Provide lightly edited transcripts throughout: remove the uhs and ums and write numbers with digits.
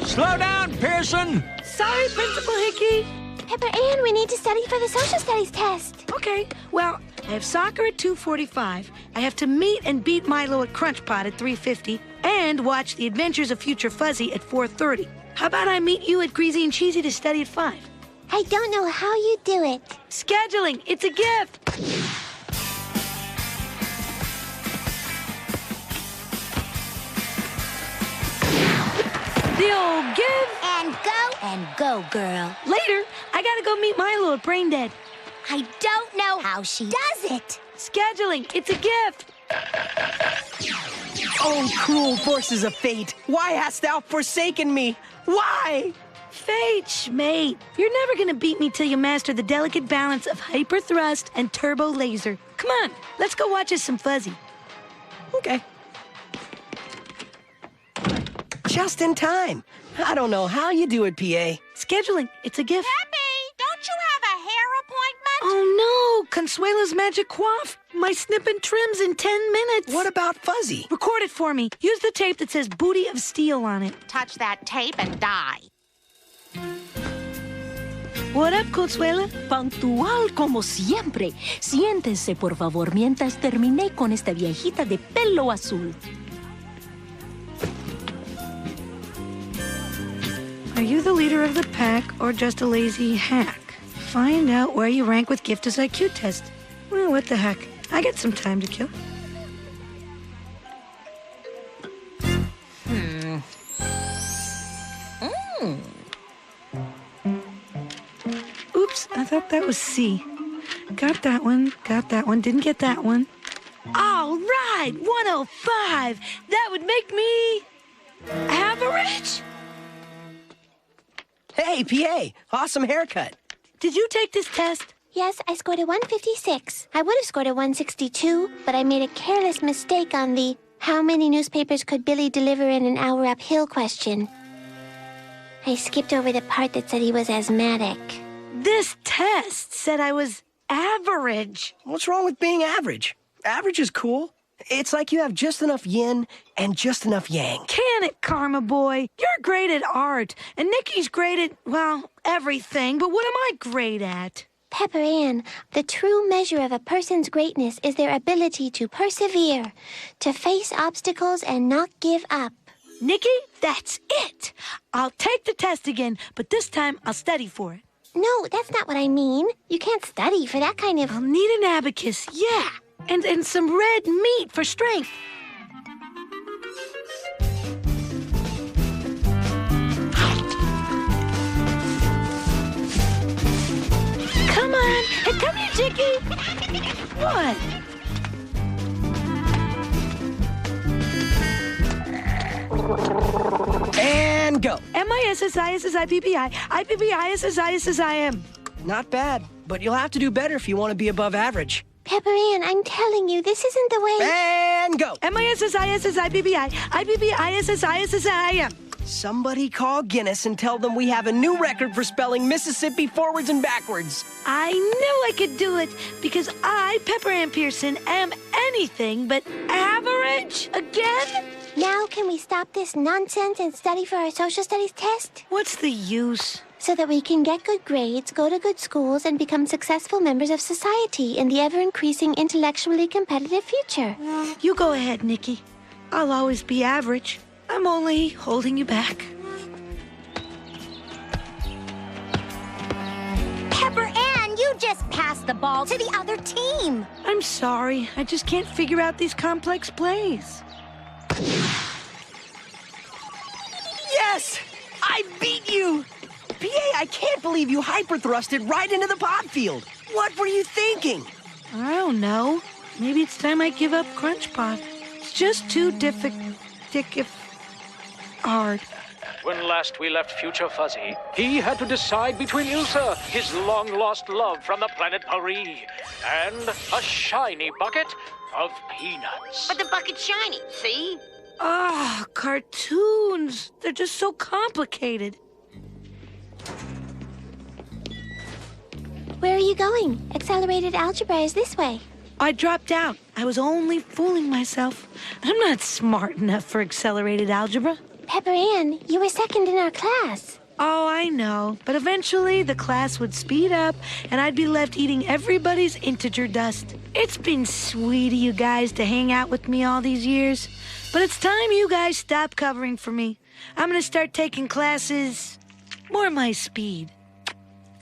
Slow down, Pearson! Sorry, Principal Hickey. Pepper Ann, we need to study for the social studies test. Okay, well, I have soccer at 2:45. I have to meet and beat Milo at Crunch Pot at 3:50, and watch The Adventures of Future Fuzzy at 4:30. How about I meet you at Greasy and Cheesy to study at 5? I don't know how you do it. Scheduling, it's a gift. The old give. And go, girl. Later, I gotta go meet Milo at Brain Dead. I don't know how she does it. Scheduling, it's a gift. Oh, cruel forces of fate, why hast thou forsaken me? Why? Fate, schmate. You're never gonna beat me till you master the delicate balance of hyper thrust and turbo laser. Come on, let's go watch us some Fuzzy. Okay. Just in time. I don't know how you do it, PA. Scheduling, it's a gift. Peppy, don't you have a hair appointment? Oh no, Consuela's magic coif. My snip and trims in 10 minutes. What about Fuzzy? Record it for me. Use the tape that says Booty of Steel on it. Touch that tape and die. What up, Consuela? Puntual como siempre. Siéntense, por favor, mientras terminé con esta viejita de pelo azul. Are you the leader of the pack or just a lazy hack? Find out where you rank with Gifta's IQ test. Well, what the heck? I got some time to kill. Oops, I thought that was C. Got that one, didn't get that one. All right, 105. That would make me average. Hey, PA, awesome haircut. Did you take this test? Yes, I scored a 156. I would have scored a 162, but I made a careless mistake on the how many newspapers could Billy deliver in an hour uphill question. I skipped over the part that said he was asthmatic. This test said I was average. What's wrong with being average? Average is cool. It's like you have just enough yin and just enough yang. Can it, Karma Boy? You're great at art, and Nicky's great at, well, everything, but what am I great at? Pepper Ann, the true measure of a person's greatness is their ability to persevere, to face obstacles and not give up. Nicky, that's it. I'll take the test again, but this time I'll study for it. No, that's not what I mean. You can't study for that kind of... I'll need an abacus, yeah, and some red meat for strength. Come on, hey, come here, Chicky. What? And go. M-I-S-S-I-S-S-I-P-P-I, I-P-P-I-S-S-I-S-S-I-M. Not bad, but you'll have to do better if you want to be above average. Pepper Ann, I'm telling you, this isn't the way... And go. M-I-S-S-I-S-S-I-P-P-I, I-P-P-I-S-S-I-S-S-I-M. Somebody call Guinness and tell them we have a new record for spelling Mississippi forwards and backwards. I knew I could do it because I, Pepper Ann Pearson, am anything but average again. Now can we stop this nonsense and study for our social studies test? What's the use? So that we can get good grades, go to good schools, and become successful members of society in the ever-increasing intellectually competitive future. You go ahead, Nicky. I'll always be average. I'm only holding you back. Pepper Ann, you just passed the ball to the other team. I'm sorry. I just can't figure out these complex plays. Yes! I beat you! PA, I can't believe you hyper-thrusted right into the pod field. What were you thinking? I don't know. Maybe it's time I give up Crunch Pot. It's just too hard. When last we left Future Fuzzy, he had to decide between Ilsa, his long-lost love from the planet Paris, and a shiny bucket of peanuts. But the bucket's shiny, see? Ah, cartoons. They're just so complicated. Where are you going? Accelerated algebra is this way. I dropped out. I was only fooling myself. I'm not smart enough for accelerated algebra. Pepper Ann, you were second in our class. Oh, I know. But eventually, the class would speed up, and I'd be left eating everybody's integer dust. It's been sweet of you guys to hang out with me all these years. But it's time you guys stop covering for me. I'm gonna start taking classes more my speed.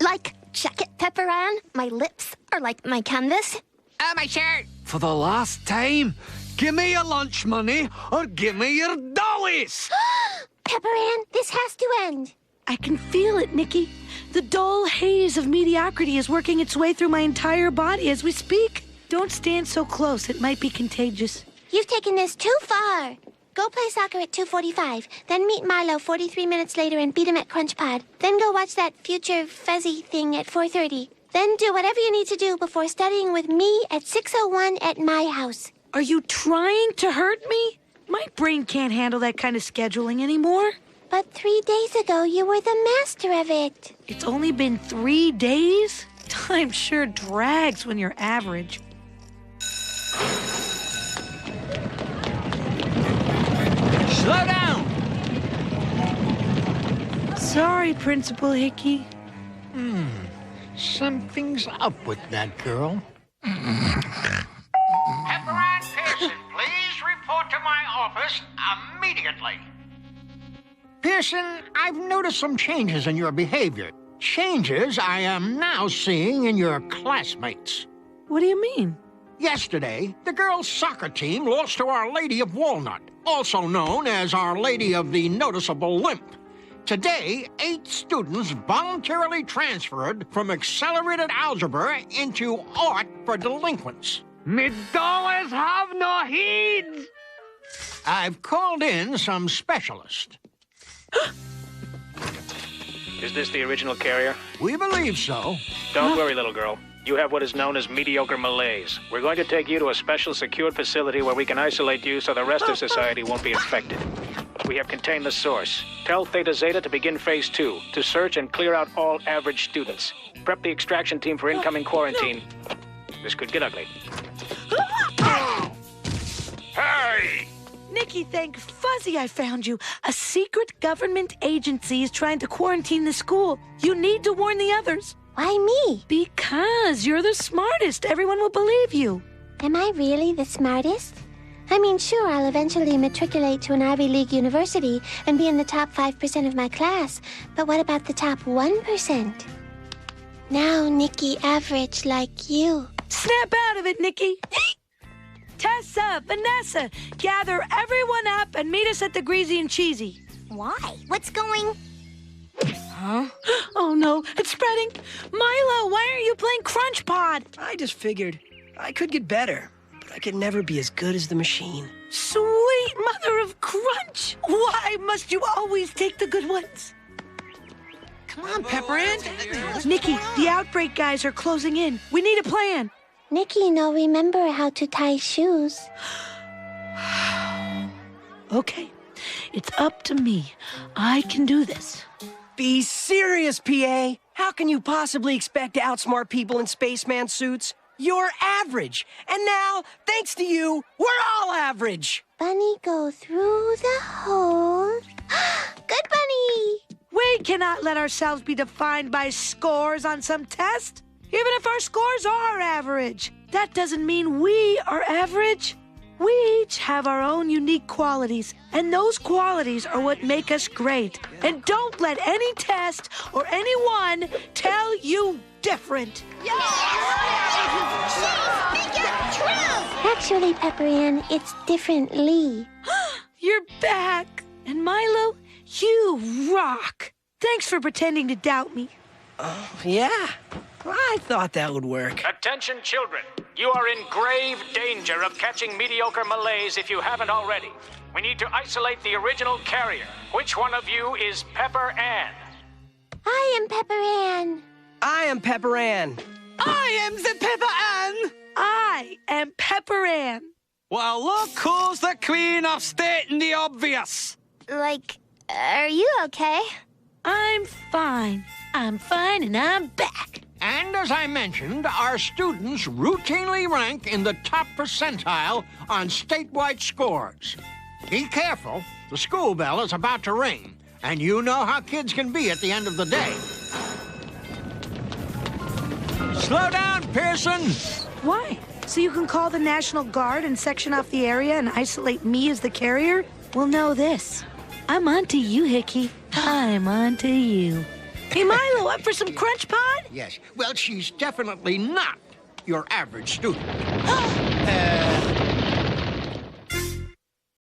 Like, check it, Pepper Ann. My lips are like my canvas. My shirt. For the last time, give me your lunch money or give me your dollies. Pepper Ann, this has to end. I can feel it, Nicky. The dull haze of mediocrity is working its way through my entire body as we speak. Don't stand so close. It might be contagious. You've taken this too far. Go play soccer at 2:45, then meet Milo 43 minutes later and beat him at Crunch Pod. Then go watch that future fuzzy thing at 4:30. Then do whatever you need to do before studying with me at 6:01 at my house. Are you trying to hurt me? My brain can't handle that kind of scheduling anymore. But 3 days ago, you were the master of it. It's only been 3 days? Time sure drags when you're average. Slow down. Sorry, Principal Hickey. Something's up with that girl. Pepper Ann Pearson, please report to my office immediately. Pearson, I've noticed some changes in your behavior. Changes I am now seeing in your classmates. What do you mean? Yesterday, the girls' soccer team lost to Our Lady of Walnut, also known as Our Lady of the Noticeable Limp. Today, 8 students voluntarily transferred from accelerated algebra into art for delinquents. Me dollars have no heeds. I've called in some specialists. Is this the original carrier? We believe so. Don't worry, little girl. You have what is known as mediocre malaise. We're going to take you to a special secured facility where we can isolate you so the rest of society won't be infected. We have contained the source. Tell Theta Zeta to begin phase 2, to search and clear out all average students. Prep the extraction team for incoming quarantine. This could get ugly. Hey! Nicky, thank Fuzzy I found you. A secret government agency is trying to quarantine the school. You need to warn the others. Why me? Because you're the smartest. Everyone will believe you. Am I really the smartest? I mean, sure, I'll eventually matriculate to an Ivy League university and be in the top 5% of my class. But what about the top 1%? Now, Nicky, average like you. Snap out of it, Nicky. Tessa, Vanessa, gather everyone up and meet us at the Greasy and Cheesy. Why? What's going... Huh? Oh, no, it's spreading. Milo, why aren't you playing Crunch Pod? I just figured I could get better, but I could never be as good as the machine. Sweet mother of Crunch. Why must you always take the good ones? Come on, Pepper Ann. Nicky, the outbreak guys are closing in. We need a plan. Nicky, no remember how to tie shoes. Okay, it's up to me. I can do this. Be serious, PA. How can you possibly expect to outsmart people in spaceman suits? You're average. And now, thanks to you, we're all average. Bunny, go through the hole. Good bunny! We cannot let ourselves be defined by scores on some test. Even if our scores are average, that doesn't mean we are average. We each have our own unique qualities, and those qualities are what make us great. And don't let any test or anyone tell you different. Actually, Pepper Ann, it's differently. You're back. And Milo, you rock. Thanks for pretending to doubt me. Yeah, I thought that would work. Attention, children. You are in grave danger of catching mediocre malaise if you haven't already. We need to isolate the original carrier. Which one of you is Pepper Ann? I am Pepper Ann. I am Pepper Ann. I am the Pepper Ann. I am Pepper Ann. Well, look who's the queen of stating the obvious. Like, are you okay? I'm fine. I'm fine and I'm back. And as I mentioned, our students routinely rank in the top percentile on statewide scores. Be careful. The school bell is about to ring, and you know how kids can be at the end of the day. Slow down, Pearson! Why? So you can call the National Guard and section off the area and isolate me as the carrier? Well, know this. I'm onto you, Hickey. I'm onto you. Hey, Milo, up for some Crunch Pod? Yes. Well, she's definitely not your average student.